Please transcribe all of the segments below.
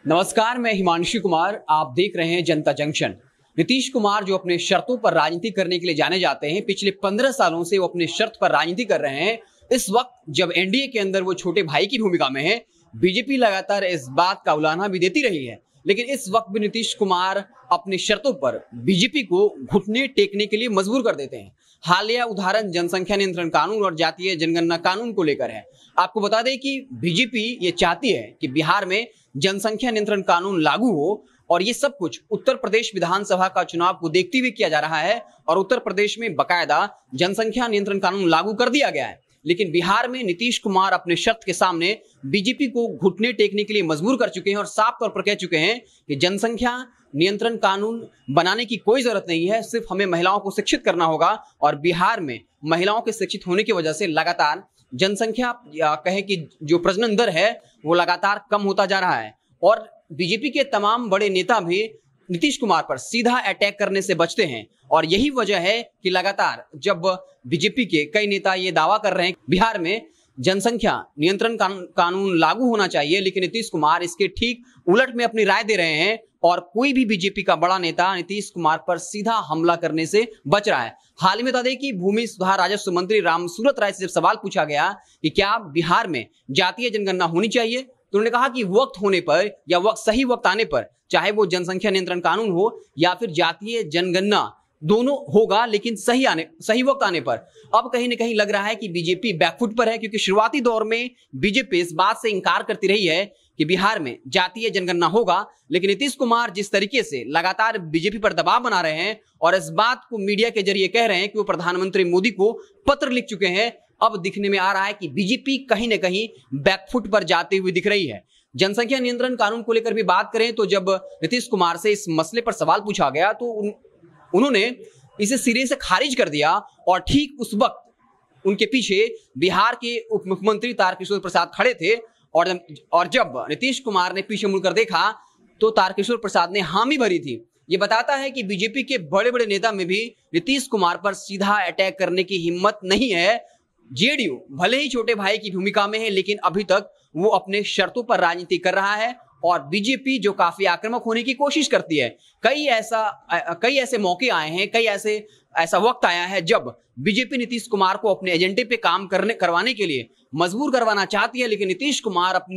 नमस्कार, मैं हिमांशु कुमार। आप देख रहे हैं जनता जंक्शन। नीतीश कुमार जो अपने शर्तों पर राजनीति करने के लिए जाने जाते हैं, पिछले 15 सालों से वो अपने शर्त पर राजनीति कर रहे हैं। इस वक्त जब एनडीए के अंदर वो छोटे भाई की भूमिका में है, बीजेपी लगातार इस बात का उलाहना भी देती रही है, लेकिन इस वक्त भी नीतीश कुमार अपनी शर्तों पर बीजेपी को घुटने टेकने के लिए मजबूर कर देते हैं। हालिया उदाहरण जनसंख्या नियंत्रण कानून और जातीय जनगणना कानून को लेकर है। आपको बता दें कि बीजेपी ये चाहती है कि बिहार में जनसंख्या नियंत्रण कानून लागू हो, और ये सब कुछ उत्तर प्रदेश विधानसभा का चुनाव को देखते हुए किया जा रहा है। और उत्तर प्रदेश में बकायदा जनसंख्या नियंत्रण कानून लागू कर दिया गया है, लेकिन बिहार में नीतीश कुमार अपने शर्त के सामने बीजेपी को घुटने टेकने के लिए मजबूर कर चुके हैं और साफ तौर पर कह चुके हैं कि जनसंख्या नियंत्रण कानून बनाने की कोई जरूरत नहीं है, सिर्फ हमें महिलाओं को शिक्षित करना होगा। और बिहार में महिलाओं के शिक्षित होने की वजह से लगातार जनसंख्या या कहें कि जो प्रजनन दर है वो लगातार कम होता जा रहा है। और बीजेपी के तमाम बड़े नेता भी नीतीश कुमार पर सीधा अटैक करने से बचते हैं, और यही वजह है कि लगातार जब बीजेपी के कई नेता ये दावा कर रहे हैं बिहार में जनसंख्या नियंत्रण कानून लागू होना चाहिए, लेकिन नीतीश कुमार इसके ठीक उलट में अपनी राय दे रहे हैं। और कोई भी बीजेपी का बड़ा नेता नीतीश कुमार पर सीधा हमला करने से बच रहा है। हाल ही में बता दें कि भूमि सुधार राजस्व मंत्री रामसूरत राय से जब सवाल पूछा गया कि क्या बिहार में जातीय जनगणना होनी चाहिए, तो उन्होंने कहा कि वक्त होने पर या सही वक्त आने पर, चाहे वो जनसंख्या नियंत्रण कानून हो या फिर जातीय जनगणना, दोनों होगा, लेकिन सही वक्त आने पर। अब कहीं ना कहीं लग रहा है कि बीजेपी बैकफुट पर है, क्योंकि शुरुआती दौर में बीजेपी इस बात से इंकार करती रही है कि बिहार में जातीय जनगणना होगा, लेकिन नीतीश कुमार जिस तरीके से लगातार बीजेपी पर दबाव बना रहे हैं और इस बात को मीडिया के जरिए कह रहे हैं कि वो प्रधानमंत्री मोदी को पत्र लिख चुके हैं, अब दिखने में आ रहा है कि बीजेपी कहीं ना कहीं बैकफुट पर जाती हुई दिख रही है। जनसंख्या नियंत्रण कानून को लेकर भी बात करें तो जब नीतीश कुमार से इस मसले पर सवाल पूछा गया तो उन्होंने इसे सिरे से खारिज कर दिया, और ठीक उस वक्त उनके पीछे बिहार के उप मुख्यमंत्री तारकिशोर प्रसाद खड़े थे, और जब नीतीश कुमार ने पीछे मुड़कर देखा तो तारकिशोर प्रसाद ने हामी भरी थी। ये बताता है कि बीजेपी के बड़े बड़े नेता में भी नीतीश कुमार पर सीधा अटैक करने की हिम्मत नहीं है। जेडीयू भले ही छोटे भाई की भूमिका में है, लेकिन अभी तक वो अपने शर्तों पर राजनीति कर रहा है, और बीजेपी जो काफी आक्रामक होने की कोशिश करती है। कई ऐसे मौके आए हैं, ऐसा वक्त आया है जब बीजेपी नीतीश कुमार को अपने एजेंडे पे काम करवाने के लिए मजबूर करवाना चाहती है, लेकिन नीतीश कुमार अपनी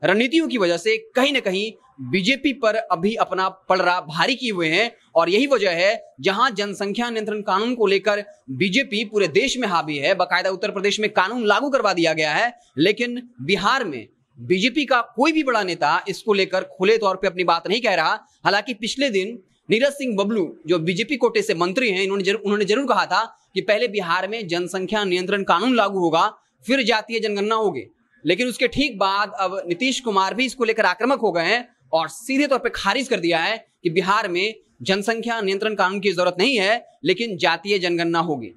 रणनीतियों की वजह से कहीं ना कहीं बीजेपी पर अभी अपना पलड़ा भारी किए हुए हैं। और यही वजह है जहां जनसंख्या नियंत्रण कानून को लेकर बीजेपी पूरे देश में हावी है, बकायदा उत्तर प्रदेश में कानून लागू करवा दिया गया है, लेकिन बिहार में बीजेपी का कोई भी बड़ा नेता इसको लेकर खुले तौर पे अपनी बात नहीं कह रहा। हालांकि पिछले दिन नीरज सिंह बबलू जो बीजेपी कोटे से मंत्री हैं, उन्होंने जरूर कहा था कि पहले बिहार में जनसंख्या नियंत्रण कानून लागू होगा, फिर जातीय जनगणना होगी, लेकिन उसके ठीक बाद अब नीतीश कुमार भी इसको लेकर आक्रामक हो गए हैं और सीधे तौर पर खारिज कर दिया है कि बिहार में जनसंख्या नियंत्रण कानून की जरूरत नहीं है, लेकिन जातीय जनगणना होगी।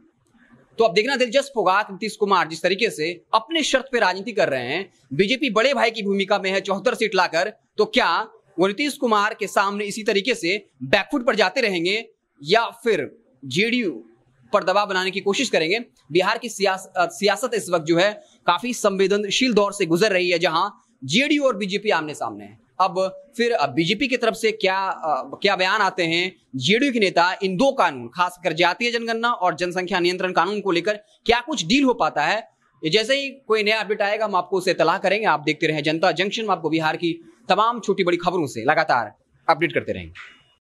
तो अब देखना दिलचस्प होगा कि नीतीश कुमार जिस तरीके से अपने शर्त पे राजनीति कर रहे हैं, बीजेपी बड़े भाई की भूमिका में है 74 सीट लाकर, तो क्या वो नीतीश कुमार के सामने इसी तरीके से बैकफुट पर जाते रहेंगे या फिर जेडीयू पर दबाव बनाने की कोशिश करेंगे। बिहार की सियासत इस वक्त जो है काफी संवेदनशील दौर से गुजर रही है, जहां जेडीयू और बीजेपी आमने सामने है। अब फिर बीजेपी की तरफ से क्या बयान आते हैं जेडीयू के नेता, इन दो कानून खासकर जातीय जनगणना और जनसंख्या नियंत्रण कानून को लेकर क्या कुछ डील हो पाता है, ये जैसे ही कोई नया अपडेट आएगा हम आपको उसे इत्तला करेंगे। आप देखते रहें जनता जंक्शन, आपको बिहार की तमाम छोटी बड़ी खबरों से लगातार अपडेट करते रहेंगे।